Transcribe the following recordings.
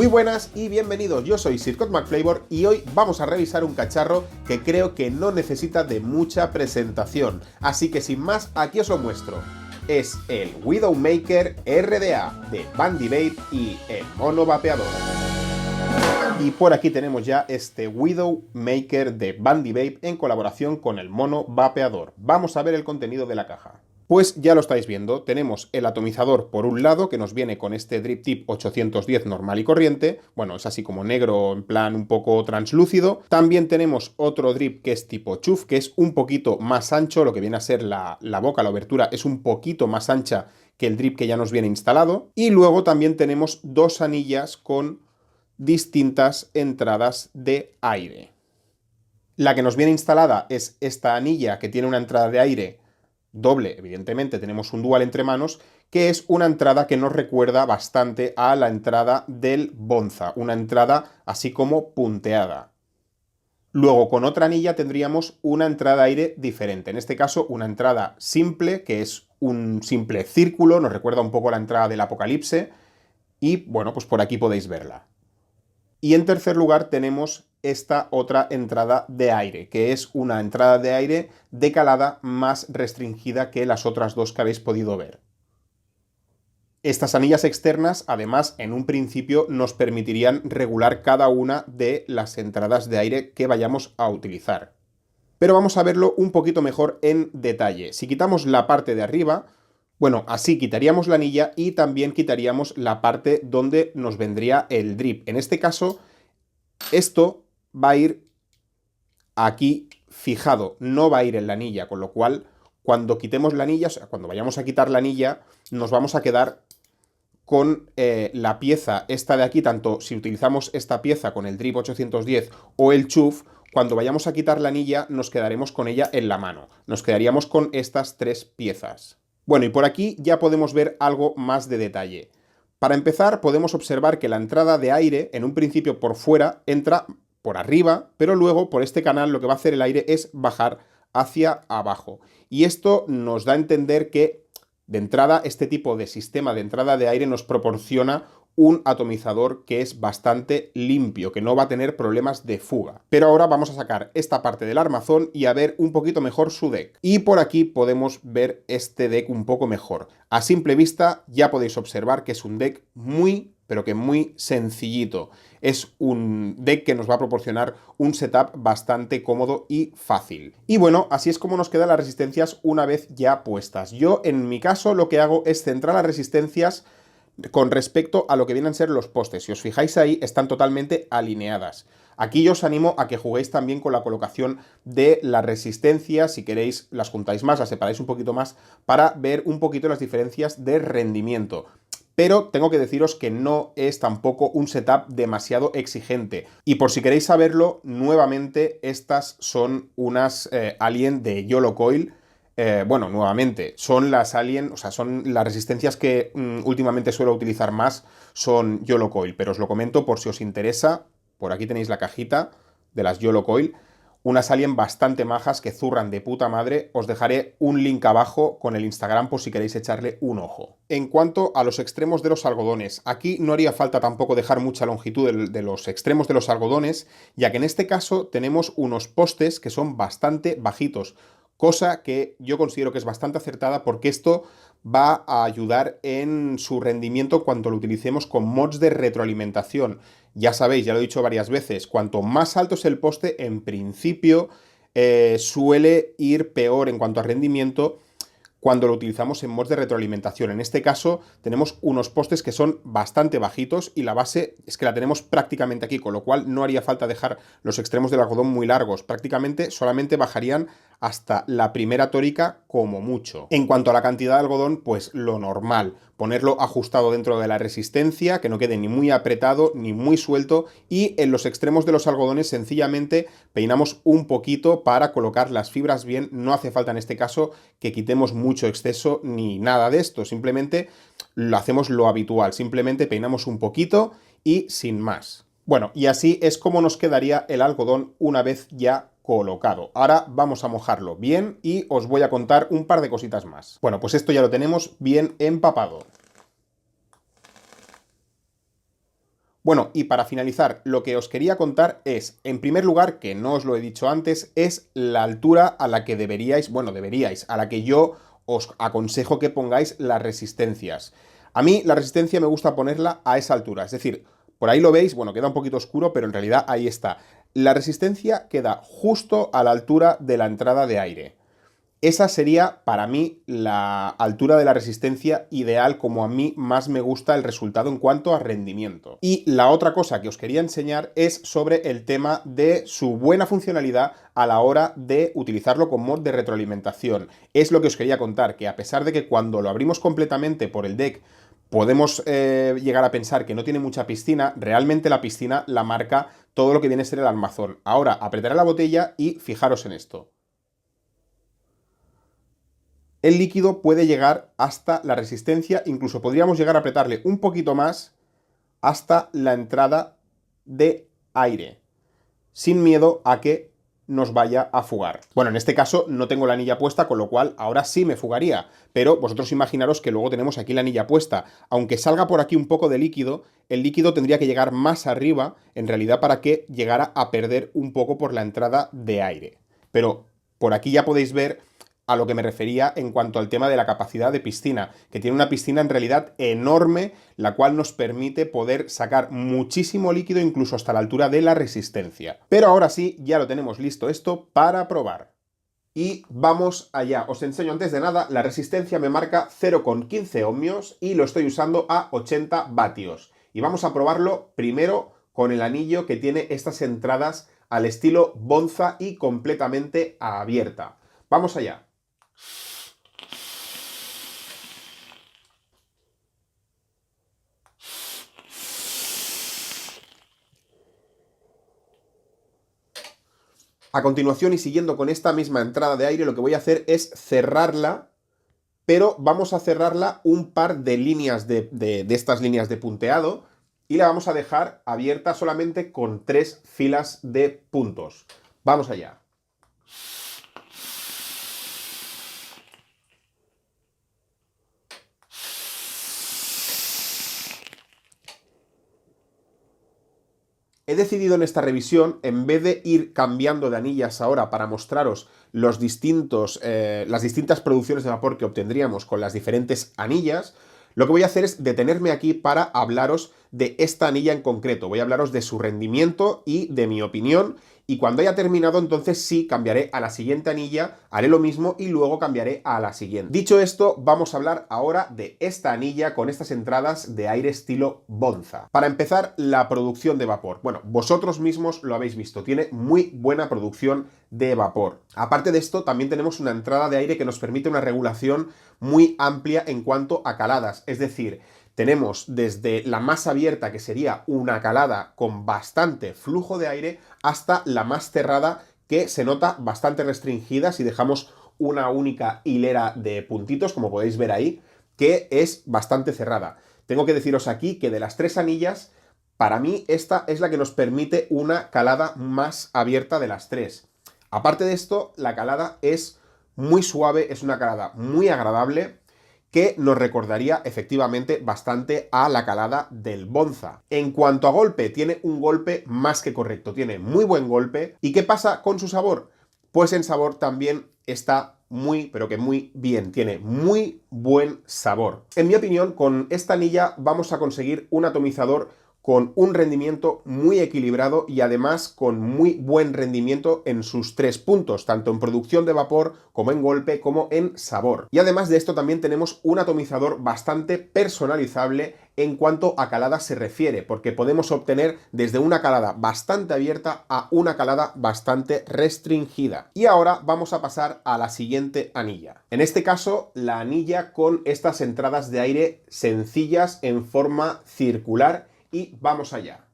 Muy buenas y bienvenidos, yo soy Sir McFlavor y hoy vamos a revisar un cacharro que creo que no necesita de mucha presentación, así que sin más aquí os lo muestro. Es el Widowmaker RDA de Bandy Vape y el mono vapeador. Y por aquí tenemos ya este Widowmaker de Bandy Vape en colaboración con el mono vapeador. Vamos a ver el contenido de la caja. Pues ya lo estáis viendo, tenemos el atomizador por un lado, que nos viene con este Drip Tip 810 normal y corriente, bueno, es así como negro, en plan un poco translúcido. También tenemos otro drip que es tipo chuff, que es un poquito más ancho, lo que viene a ser la boca, la abertura es un poquito más ancha que el drip que ya nos viene instalado. Y luego también tenemos dos anillas con distintas entradas de aire. La que nos viene instalada es esta anilla que tiene una entrada de aire doble, evidentemente tenemos un dual entre manos, que es una entrada que nos recuerda bastante a la entrada del Bonza, una entrada así como punteada. Luego con otra anilla tendríamos una entrada de aire diferente, en este caso una entrada simple, que es un simple círculo, nos recuerda un poco a la entrada del Apocalipse, y bueno, pues por aquí podéis verla. Y en tercer lugar tenemos esta otra entrada de aire, que es una entrada de aire de calada más restringida que las otras dos que habéis podido ver. Estas anillas externas, además, en un principio nos permitirían regular cada una de las entradas de aire que vayamos a utilizar. Pero vamos a verlo un poquito mejor en detalle. Si quitamos la parte de arriba, bueno, así quitaríamos la anilla y también quitaríamos la parte donde nos vendría el drip. En este caso, esto va a ir aquí fijado, no va a ir en la anilla, con lo cual cuando quitemos la anilla, o sea, cuando vayamos a quitar la anilla, nos vamos a quedar con la pieza esta de aquí, tanto si utilizamos esta pieza con el Drip 810 o el Chuff, cuando vayamos a quitar la anilla nos quedaremos con ella en la mano, nos quedaríamos con estas tres piezas. Bueno, y por aquí ya podemos ver algo más de detalle. Para empezar, podemos observar que la entrada de aire, en un principio por fuera, entra por arriba, pero luego por este canal lo que va a hacer el aire es bajar hacia abajo. Y esto nos da a entender que, de entrada, este tipo de sistema de entrada de aire nos proporciona un atomizador que es bastante limpio, que no va a tener problemas de fuga. Pero ahora vamos a sacar esta parte del armazón y a ver un poquito mejor su deck. Y por aquí podemos ver este deck un poco mejor. A simple vista ya podéis observar que es un deck muy, pero que muy sencillito. Es un deck que nos va a proporcionar un setup bastante cómodo y fácil. Y bueno, así es como nos quedan las resistencias una vez ya puestas. Yo, en mi caso, lo que hago es centrar las resistencias con respecto a lo que vienen a ser los postes. Si os fijáis ahí, están totalmente alineadas. Aquí yo os animo a que juguéis también con la colocación de las resistencias. Si queréis, las juntáis más, las separáis un poquito más para ver un poquito las diferencias de rendimiento. Pero tengo que deciros que no es tampoco un setup demasiado exigente. Y por si queréis saberlo, nuevamente, estas son unas Alien de YOLO Coil. Bueno, nuevamente, son las Alien, o sea, son las resistencias que últimamente suelo utilizar más, son YOLO Coil, pero os lo comento por si os interesa. Por aquí tenéis la cajita de las YOLO Coil, unas Alien bastante majas que zurran de puta madre. Os dejaré un link abajo con el Instagram por si queréis echarle un ojo. En cuanto a los extremos de los algodones, aquí no haría falta tampoco dejar mucha longitud de los extremos de los algodones, ya que en este caso tenemos unos postes que son bastante bajitos, cosa que yo considero que es bastante acertada porque esto va a ayudar en su rendimiento cuando lo utilicemos con mods de retroalimentación. Ya sabéis, ya lo he dicho varias veces, cuanto más alto es el poste, en principio suele ir peor en cuanto a rendimiento cuando lo utilizamos en mods de retroalimentación. En este caso tenemos unos postes que son bastante bajitos y la base es que la tenemos prácticamente aquí, con lo cual no haría falta dejar los extremos del algodón muy largos. Prácticamente solamente bajarían hasta la primera tórica como mucho. En cuanto a la cantidad de algodón, pues lo normal, ponerlo ajustado dentro de la resistencia, que no quede ni muy apretado ni muy suelto, y en los extremos de los algodones sencillamente peinamos un poquito para colocar las fibras bien. No hace falta en este caso que quitemos mucho exceso ni nada de esto, simplemente lo hacemos lo habitual, simplemente peinamos un poquito y sin más. Bueno, y así es como nos quedaría el algodón una vez ya colocado. Ahora vamos a mojarlo bien y os voy a contar un par de cositas más. Bueno, pues esto ya lo tenemos bien empapado. Bueno, y para finalizar, lo que os quería contar es, en primer lugar, que no os lo he dicho antes, es la altura a la que deberíais, a la que yo os aconsejo que pongáis las resistencias. A mí la resistencia me gusta ponerla a esa altura, es decir, por ahí lo veis, bueno, queda un poquito oscuro, pero en realidad ahí está. La resistencia queda justo a la altura de la entrada de aire. Esa sería para mí la altura de la resistencia ideal, como a mí más me gusta el resultado en cuanto a rendimiento. Y la otra cosa que os quería enseñar es sobre el tema de su buena funcionalidad a la hora de utilizarlo con mod de retroalimentación. Es lo que os quería contar, que a pesar de que cuando lo abrimos completamente por el deck podemos llegar a pensar que no tiene mucha piscina, realmente la piscina la marca todo lo que viene a ser el armazón. Ahora apretaré la botella y fijaros en esto. El líquido puede llegar hasta la resistencia, incluso podríamos llegar a apretarle un poquito más hasta la entrada de aire, sin miedo a que nos vaya a fugar. Bueno, en este caso no tengo la anilla puesta, con lo cual ahora sí me fugaría, pero vosotros imaginaros que luego tenemos aquí la anilla puesta. Aunque salga por aquí un poco de líquido, el líquido tendría que llegar más arriba, en realidad, para que llegara a perder un poco por la entrada de aire. Pero por aquí ya podéis ver a lo que me refería en cuanto al tema de la capacidad de piscina, que tiene una piscina en realidad enorme, la cual nos permite poder sacar muchísimo líquido incluso hasta la altura de la resistencia. Pero ahora sí, ya lo tenemos listo esto para probar. Y vamos allá. Os enseño antes de nada, la resistencia me marca 0,15 ohmios y lo estoy usando a 80 vatios. Y vamos a probarlo primero con el anillo que tiene estas entradas al estilo bonza y completamente abierta. Vamos allá. A continuación, y siguiendo con esta misma entrada de aire, lo que voy a hacer es cerrarla, pero vamos a cerrarla un par de líneas de estas líneas de punteado y la vamos a dejar abierta solamente con 3 filas de puntos. Vamos allá. He decidido en esta revisión, en vez de ir cambiando de anillas ahora para mostraros las distintas producciones de vapor que obtendríamos con las diferentes anillas, lo que voy a hacer es detenerme aquí para hablaros de esta anilla en concreto. Voy a hablaros de su rendimiento y de mi opinión. Y cuando haya terminado, entonces sí, cambiaré a la siguiente anilla, haré lo mismo y luego cambiaré a la siguiente. Dicho esto, vamos a hablar ahora de esta anilla con estas entradas de aire estilo bonza. Para empezar, la producción de vapor. Bueno, vosotros mismos lo habéis visto, tiene muy buena producción de vapor. Aparte de esto, también tenemos una entrada de aire que nos permite una regulación muy amplia en cuanto a caladas, es decir, tenemos desde la más abierta, que sería una calada con bastante flujo de aire, hasta la más cerrada, que se nota bastante restringida si dejamos una única hilera de puntitos, como podéis ver ahí, que es bastante cerrada. Tengo que deciros aquí que de las 3 anillas, para mí esta es la que nos permite una calada más abierta de las 3. Aparte de esto, la calada es muy suave, es una calada muy agradable, que nos recordaría efectivamente bastante a la calada del bonza. En cuanto a golpe, tiene un golpe más que correcto, tiene muy buen golpe. ¿Y qué pasa con su sabor? Pues en sabor también está muy, pero que muy bien, tiene muy buen sabor. En mi opinión, con esta anilla vamos a conseguir un atomizador con un rendimiento muy equilibrado y además con muy buen rendimiento en sus 3 puntos, tanto en producción de vapor como en golpe como en sabor. Y además de esto también tenemos un atomizador bastante personalizable en cuanto a calada se refiere, porque podemos obtener desde una calada bastante abierta a una calada bastante restringida. Y ahora vamos a pasar a la siguiente anilla. En este caso, la anilla con estas entradas de aire sencillas en forma circular. Y vamos allá.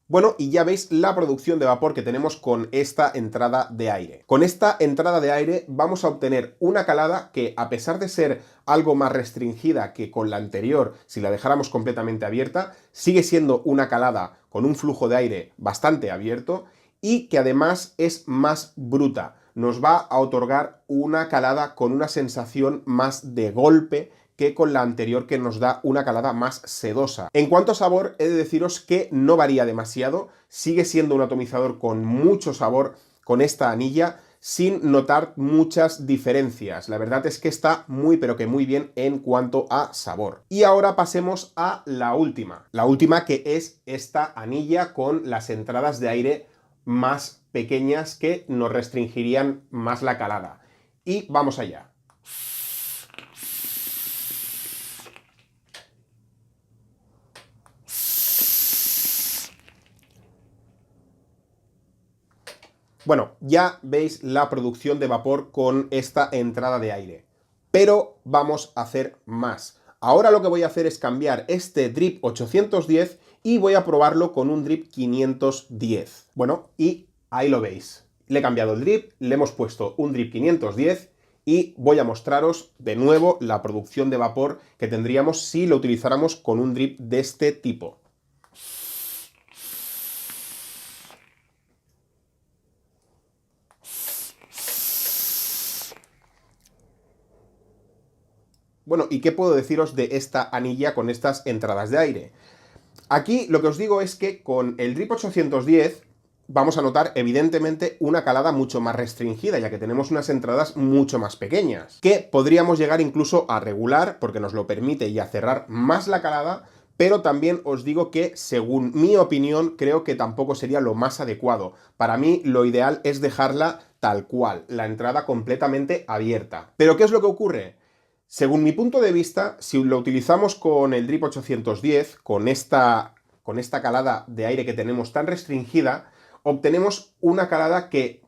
Bueno, y ya veis la producción de vapor que tenemos con esta entrada de aire. Con esta entrada de aire vamos a obtener una calada que, a pesar de ser algo más restringida que con la anterior, si la dejáramos completamente abierta, sigue siendo una calada con un flujo de aire bastante abierto y que además es más bruta. Nos va a otorgar una calada con una sensación más de golpe que con la anterior, que nos da una calada más sedosa. En cuanto a sabor, he de deciros que no varía demasiado, sigue siendo un atomizador con mucho sabor con esta anilla, sin notar muchas diferencias. La verdad es que está muy pero que muy bien en cuanto a sabor. Y ahora pasemos a la última. La última, que es esta anilla con las entradas de aire más pequeñas que nos restringirían más la calada. Y vamos allá. Bueno, ya veis la producción de vapor con esta entrada de aire. Pero vamos a hacer más. Ahora lo que voy a hacer es cambiar este drip 810 y voy a probarlo con un drip 510. Bueno, y ahí lo veis. Le he cambiado el drip, le hemos puesto un drip 510 y voy a mostraros de nuevo la producción de vapor que tendríamos si lo utilizáramos con un drip de este tipo. Bueno, ¿y qué puedo deciros de esta anilla con estas entradas de aire? Aquí lo que os digo es que con el drip 810 vamos a notar evidentemente una calada mucho más restringida, ya que tenemos unas entradas mucho más pequeñas, que podríamos llegar incluso a regular, porque nos lo permite, y a cerrar más la calada, pero también os digo que, según mi opinión, creo que tampoco sería lo más adecuado. Para mí, lo ideal es dejarla tal cual, la entrada completamente abierta. ¿Pero qué es lo que ocurre? Según mi punto de vista, si lo utilizamos con el drip 810, con esta calada de aire que tenemos tan restringida, obtenemos una calada que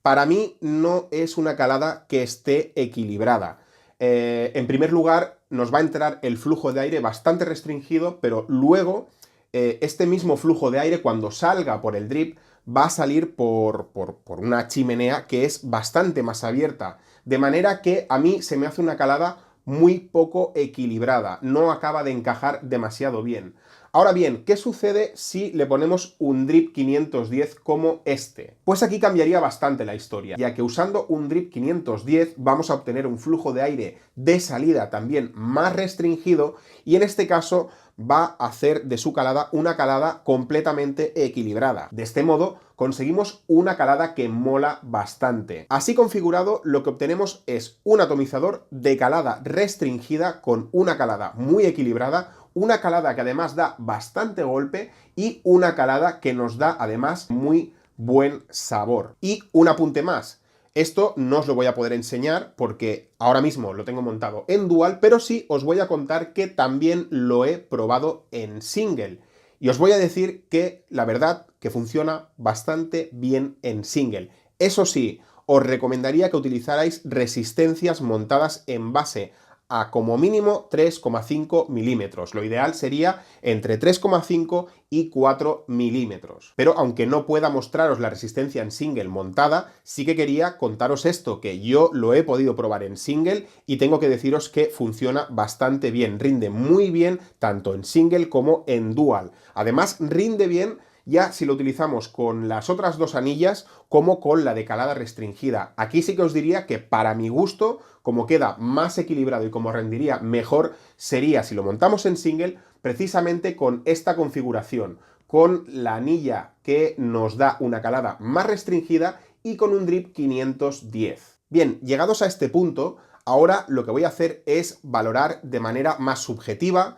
para mí no es una calada que esté equilibrada. En primer lugar, nos va a entrar el flujo de aire bastante restringido, pero luego este mismo flujo de aire, cuando salga por el drip, va a salir por una chimenea que es bastante más abierta, de manera que a mí se me hace una calada muy poco equilibrada, no acaba de encajar demasiado bien. Ahora bien, ¿qué sucede si le ponemos un drip 510 como este? Pues aquí cambiaría bastante la historia, ya que usando un drip 510 vamos a obtener un flujo de aire de salida también más restringido, y en este caso va a hacer de su calada una calada completamente equilibrada. De este modo conseguimos una calada que mola bastante. Así configurado, lo que obtenemos es un atomizador de calada restringida con una calada muy equilibrada, una calada que además da bastante golpe y una calada que nos da además muy buen sabor. Y un apunte más. Esto no os lo voy a poder enseñar porque ahora mismo lo tengo montado en dual, pero sí os voy a contar que también lo he probado en single. Y os voy a decir que la verdad que funciona bastante bien en single. Eso sí, os recomendaría que utilizarais resistencias montadas en base a como mínimo 3,5 milímetros. Lo ideal sería entre 3,5 y 4 milímetros. Pero aunque no pueda mostraros la resistencia en single montada, sí que quería contaros esto, que yo lo he podido probar en single y tengo que deciros que funciona bastante bien. Rinde muy bien tanto en single como en dual. Además, rinde bien ya si lo utilizamos con las otras dos anillas como con la de calada restringida. Aquí sí que os diría que para mi gusto, como queda más equilibrado y como rendiría mejor, sería si lo montamos en single precisamente con esta configuración, con la anilla que nos da una calada más restringida y con un drip 510. Bien, llegados a este punto, ahora lo que voy a hacer es valorar de manera más subjetiva,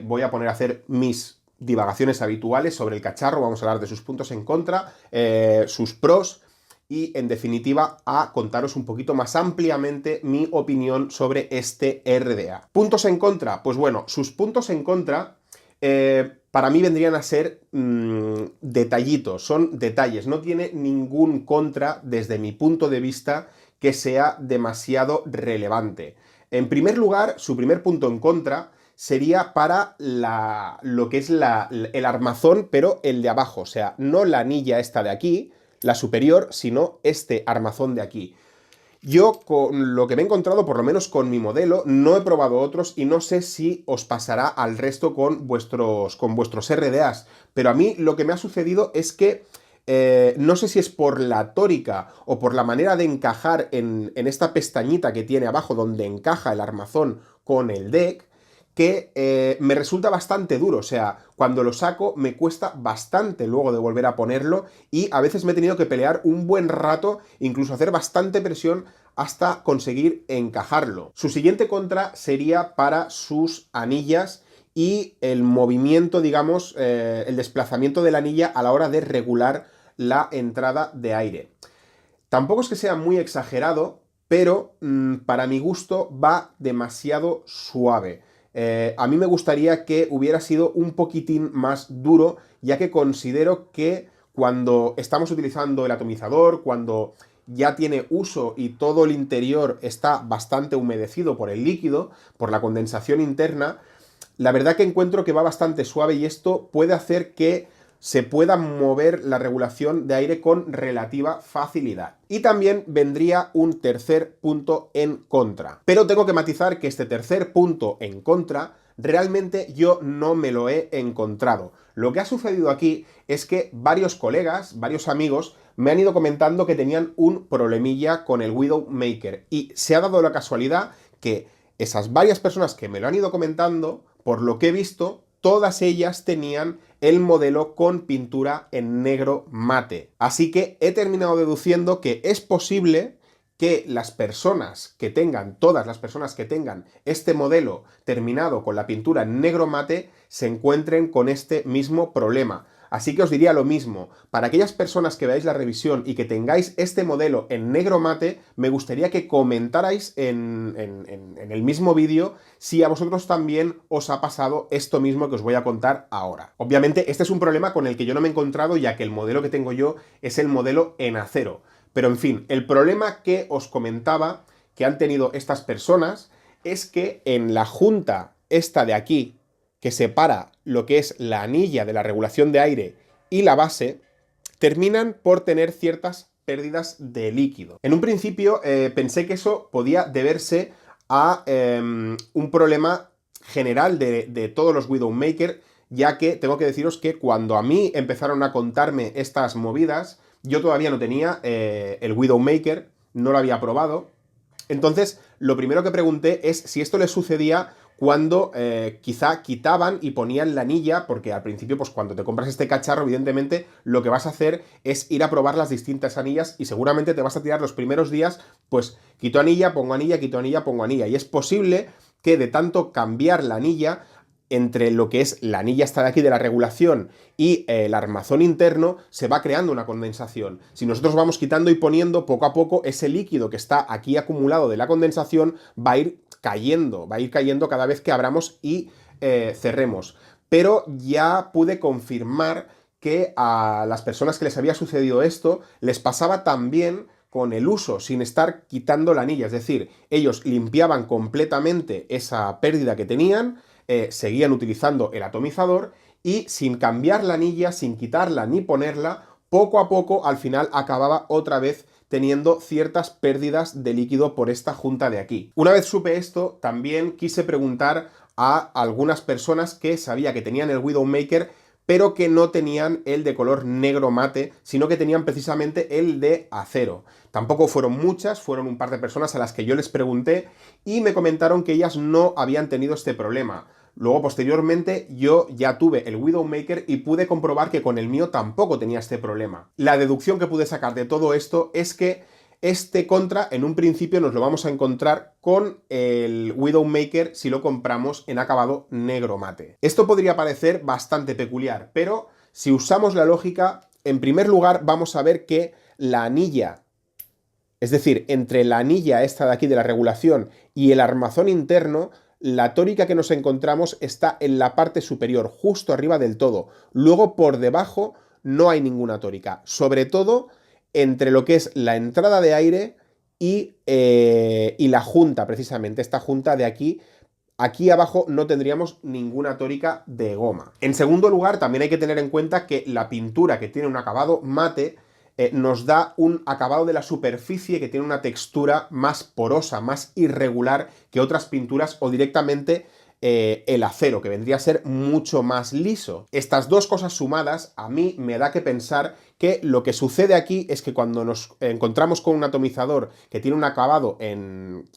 voy a poner a hacer mis divagaciones habituales sobre el cacharro, vamos a hablar de sus puntos en contra, sus pros y, en definitiva, a contaros un poquito más ampliamente mi opinión sobre este RDA. ¿Puntos en contra? Pues bueno, sus puntos en contra para mí vendrían a ser detallitos, son detalles, no tiene ningún contra desde mi punto de vista que sea demasiado relevante. En primer lugar, su primer punto en contra sería para lo que es el armazón, pero el de abajo, o sea, no la anilla esta de aquí, la superior, sino este armazón de aquí. Yo, con lo que me he encontrado, por lo menos con mi modelo, no he probado otros y no sé si os pasará al resto con vuestros RDAs, pero a mí lo que me ha sucedido es que No sé si es por la tórica o por la manera de encajar en esta pestañita que tiene abajo donde encaja el armazón con el deck, que me resulta bastante duro. O sea, cuando lo saco me cuesta bastante luego de volver a ponerlo y a veces me he tenido que pelear un buen rato, incluso hacer bastante presión hasta conseguir encajarlo. Su siguiente contra sería para sus anillas y el movimiento, digamos, el desplazamiento de la anilla a la hora de regular la entrada de aire. Tampoco es que sea muy exagerado, pero para mi gusto va demasiado suave. A mí me gustaría que hubiera sido un poquitín más duro, ya que considero que cuando estamos utilizando el atomizador, cuando ya tiene uso y todo el interior está bastante humedecido por el líquido, por la condensación interna, la verdad que encuentro que va bastante suave y esto puede hacer que se pueda mover la regulación de aire con relativa facilidad. Y también vendría un tercer punto en contra. Pero tengo que matizar que este tercer punto en contra realmente yo no me lo he encontrado. Lo que ha sucedido aquí es que varios colegas, varios amigos, me han ido comentando que tenían un problemilla con el Widowmaker. Y se ha dado la casualidad que esas varias personas que me lo han ido comentando, por lo que he visto, todas ellas tenían el modelo con pintura en negro mate. Así que he terminado deduciendo que es posible que las personas que tengan, todas las personas que tengan este modelo terminado con la pintura en negro mate, se encuentren con este mismo problema. Así que os diría lo mismo, para aquellas personas que veáis la revisión y que tengáis este modelo en negro mate, me gustaría que comentarais en el mismo vídeo si a vosotros también os ha pasado esto mismo que os voy a contar ahora. Obviamente este es un problema con el que yo no me he encontrado, ya que el modelo que tengo yo es el modelo en acero. Pero en fin, el problema que os comentaba que han tenido estas personas es que en la junta esta de aquí, que separa lo que es la anilla de la regulación de aire y la base, terminan por tener ciertas pérdidas de líquido. En un principio pensé que eso podía deberse a un problema general de todos los Widowmaker, ya que tengo que deciros que cuando a mí empezaron a contarme estas movidas, yo todavía no tenía el Widowmaker, no lo había probado. Entonces, lo primero que pregunté es si esto les sucedía cuando quizá quitaban y ponían la anilla, porque al principio, pues cuando te compras este cacharro, evidentemente, lo que vas a hacer es ir a probar las distintas anillas y seguramente te vas a tirar los primeros días, pues quito anilla, pongo anilla, quito anilla, pongo anilla. Y es posible que de tanto cambiar la anilla, entre lo que es la anilla esta de aquí de la regulación y el armazón interno, se va creando una condensación. Si nosotros vamos quitando y poniendo poco a poco, ese líquido que está aquí acumulado de la condensación va a ir cayendo cada vez que abramos y cerremos. Pero ya pude confirmar que a las personas que les había sucedido esto, les pasaba también con el uso, sin estar quitando la anilla. Es decir, ellos limpiaban completamente esa pérdida que tenían, seguían utilizando el atomizador y sin cambiar la anilla, sin quitarla ni ponerla, poco a poco al final acababa otra vez teniendo ciertas pérdidas de líquido por esta junta de aquí. Una vez supe esto, también quise preguntar a algunas personas que sabía que tenían el Widowmaker, pero que no tenían el de color negro mate, sino que tenían precisamente el de acero. Tampoco fueron muchas, fueron un par de personas a las que yo les pregunté y me comentaron que ellas no habían tenido este problema. Luego, posteriormente, yo ya tuve el Widowmaker y pude comprobar que con el mío tampoco tenía este problema. La deducción que pude sacar de todo esto es que este contra, en un principio, nos lo vamos a encontrar con el Widowmaker si lo compramos en acabado negro mate. Esto podría parecer bastante peculiar, pero si usamos la lógica, en primer lugar vamos a ver que la anilla, es decir, entre la anilla esta de aquí de la regulación y el armazón interno, la tórica que nos encontramos está en la parte superior, justo arriba del todo. Luego, por debajo, no hay ninguna tórica. Sobre todo entre lo que es la entrada de aire y la junta, precisamente, esta junta de aquí. Aquí abajo no tendríamos ninguna tórica de goma. En segundo lugar, también hay que tener en cuenta que la pintura, que tiene un acabado mate, nos da un acabado de la superficie que tiene una textura más porosa, más irregular que otras pinturas, o directamente el acero, que vendría a ser mucho más liso. Estas dos cosas sumadas a mí me da que pensar que lo que sucede aquí es que cuando nos encontramos con un atomizador que tiene un acabado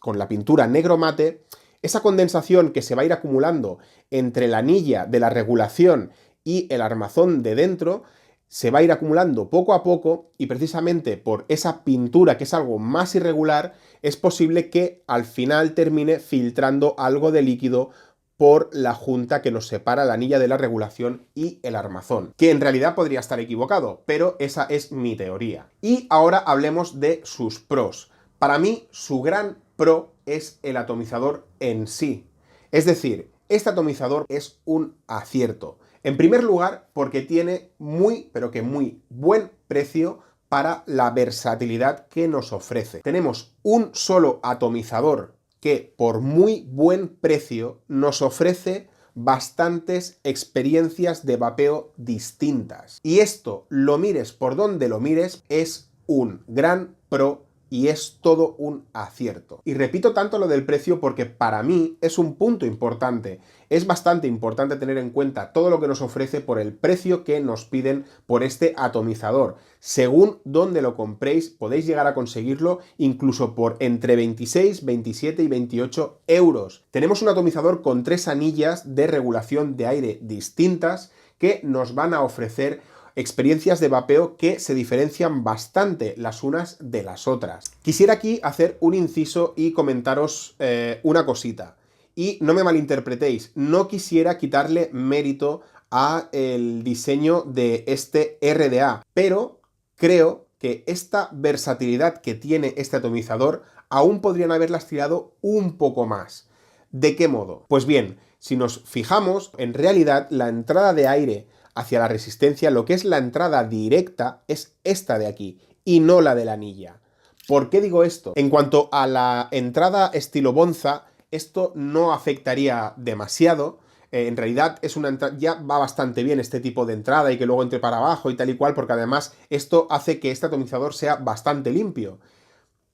con la pintura negro mate, esa condensación que se va a ir acumulando entre la anilla de la regulación y el armazón de dentro se va a ir acumulando poco a poco, y precisamente por esa pintura, que es algo más irregular, es posible que al final termine filtrando algo de líquido por la junta que nos separa la anilla de la regulación y el armazón, que en realidad podría estar equivocado, pero esa es mi teoría. Y ahora hablemos de sus pros. Para mí, su gran pro es el atomizador en sí. Es decir, este atomizador es un acierto. En primer lugar, porque tiene muy, pero que muy buen precio para la versatilidad que nos ofrece. Tenemos un solo atomizador que por muy buen precio nos ofrece bastantes experiencias de vapeo distintas. Y esto, lo mires por donde lo mires, es un gran pro y es todo un acierto. Y repito tanto lo del precio porque para mí es un punto importante. Es bastante importante tener en cuenta todo lo que nos ofrece por el precio que nos piden por este atomizador. Según donde lo compréis, podéis llegar a conseguirlo incluso por entre 26, 27 y 28 euros. Tenemos un atomizador con 3 anillas de regulación de aire distintas que nos van a ofrecer experiencias de vapeo que se diferencian bastante las unas de las otras. Quisiera aquí hacer un inciso y comentaros una cosita. Y no me malinterpretéis, no quisiera quitarle mérito a el diseño de este RDA, pero creo que esta versatilidad que tiene este atomizador aún podrían haberla estirado un poco más. ¿De qué modo? Pues bien, si nos fijamos, en realidad la entrada de aire hacia la resistencia, lo que es la entrada directa, es esta de aquí, y no la de la anilla. ¿Por qué digo esto? En cuanto a la entrada estilo bonza, esto no afectaría demasiado. En realidad es una ya va bastante bien este tipo de entrada y que luego entre para abajo y tal y cual, porque además esto hace que este atomizador sea bastante limpio.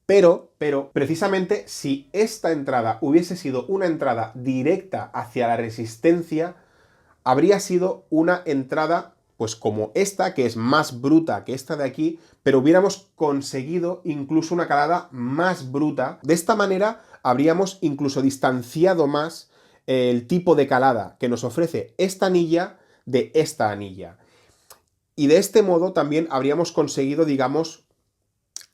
Pero, precisamente si esta entrada hubiese sido una entrada directa hacia la resistencia, habría sido una entrada, pues como esta, que es más bruta que esta de aquí, pero hubiéramos conseguido incluso una calada más bruta. De esta manera habríamos incluso distanciado más el tipo de calada que nos ofrece esta anilla de esta anilla. Y de este modo también habríamos conseguido, digamos,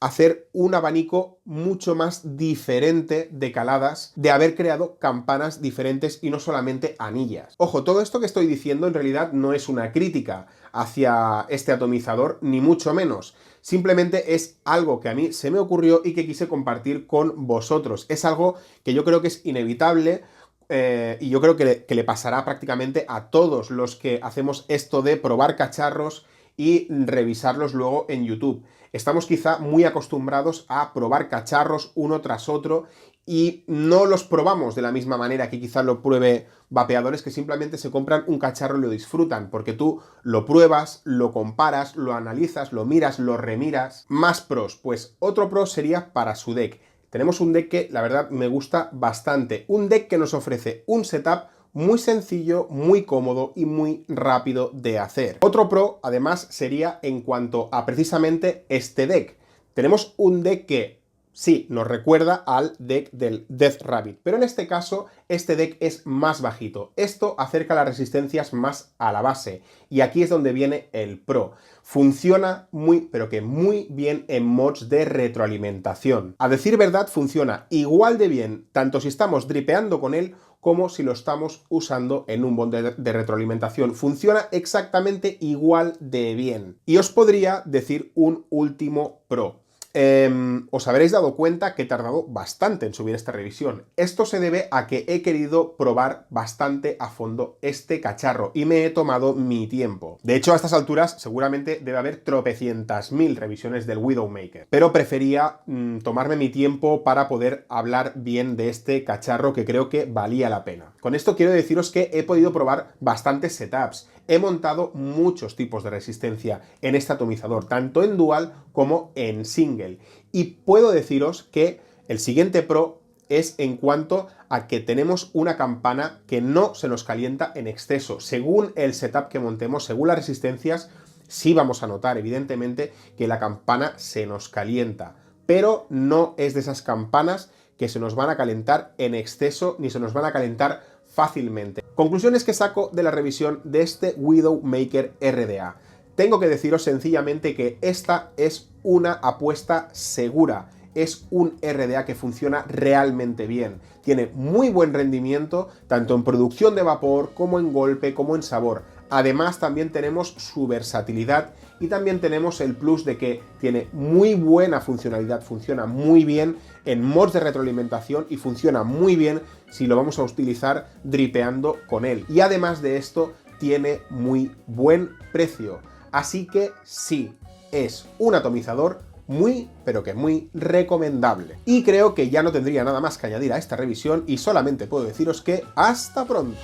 hacer un abanico mucho más diferente de caladas, de haber creado campanas diferentes y no solamente anillas. Ojo, todo esto que estoy diciendo en realidad no es una crítica hacia este atomizador, ni mucho menos. Simplemente es algo que a mí se me ocurrió y que quise compartir con vosotros. Es algo que yo creo que es inevitable, y yo creo que le pasará prácticamente a todos los que hacemos esto de probar cacharros y revisarlos luego en YouTube. Estamos quizá muy acostumbrados a probar cacharros uno tras otro y no los probamos de la misma manera que quizá lo pruebe vapeadores que simplemente se compran un cacharro y lo disfrutan, porque tú lo pruebas, lo comparas, lo analizas, lo miras, lo remiras. Más pros, pues otro pro sería para su deck. Tenemos un deck que la verdad me gusta bastante, un deck que nos ofrece un setup muy sencillo, muy cómodo y muy rápido de hacer. Otro pro, además, sería en cuanto a precisamente este deck. Tenemos un deck que sí nos recuerda al deck del Death Rabbit, pero en este caso este deck es más bajito. Esto acerca las resistencias más a la base y aquí es donde viene el pro. Funciona muy, pero que muy bien en mods de retroalimentación. A decir verdad, funciona igual de bien, tanto si estamos dripeando con él como si lo estamos usando en un bot de retroalimentación. Funciona exactamente igual de bien. Y os podría decir un último pro. Os habréis dado cuenta que he tardado bastante en subir esta revisión. Esto se debe a que he querido probar bastante a fondo este cacharro y me he tomado mi tiempo. De hecho, a estas alturas seguramente debe haber tropecientas mil revisiones del Widowmaker, pero prefería tomarme mi tiempo para poder hablar bien de este cacharro que creo que valía la pena. Con esto quiero deciros que he podido probar bastantes setups. He montado muchos tipos de resistencia en este atomizador, tanto en dual como en single. Y puedo deciros que el siguiente pro es en cuanto a que tenemos una campana que no se nos calienta en exceso. Según el setup que montemos, según las resistencias, sí vamos a notar, evidentemente, que la campana se nos calienta, pero no es de esas campanas que se nos van a calentar en exceso ni se nos van a calentar fácilmente. Conclusiones que saco de la revisión de este Widowmaker RDA. Tengo que deciros sencillamente que esta es una apuesta segura. Es un RDA que funciona realmente bien. Tiene muy buen rendimiento, tanto en producción de vapor, como en golpe, como en sabor. Además, también tenemos su versatilidad y también tenemos el plus de que tiene muy buena funcionalidad, funciona muy bien en mods de retroalimentación y funciona muy bien si lo vamos a utilizar dripeando con él. Y además de esto, tiene muy buen precio. Así que sí, es un atomizador muy, pero que muy recomendable. Y creo que ya no tendría nada más que añadir a esta revisión y solamente puedo deciros que ¡hasta pronto!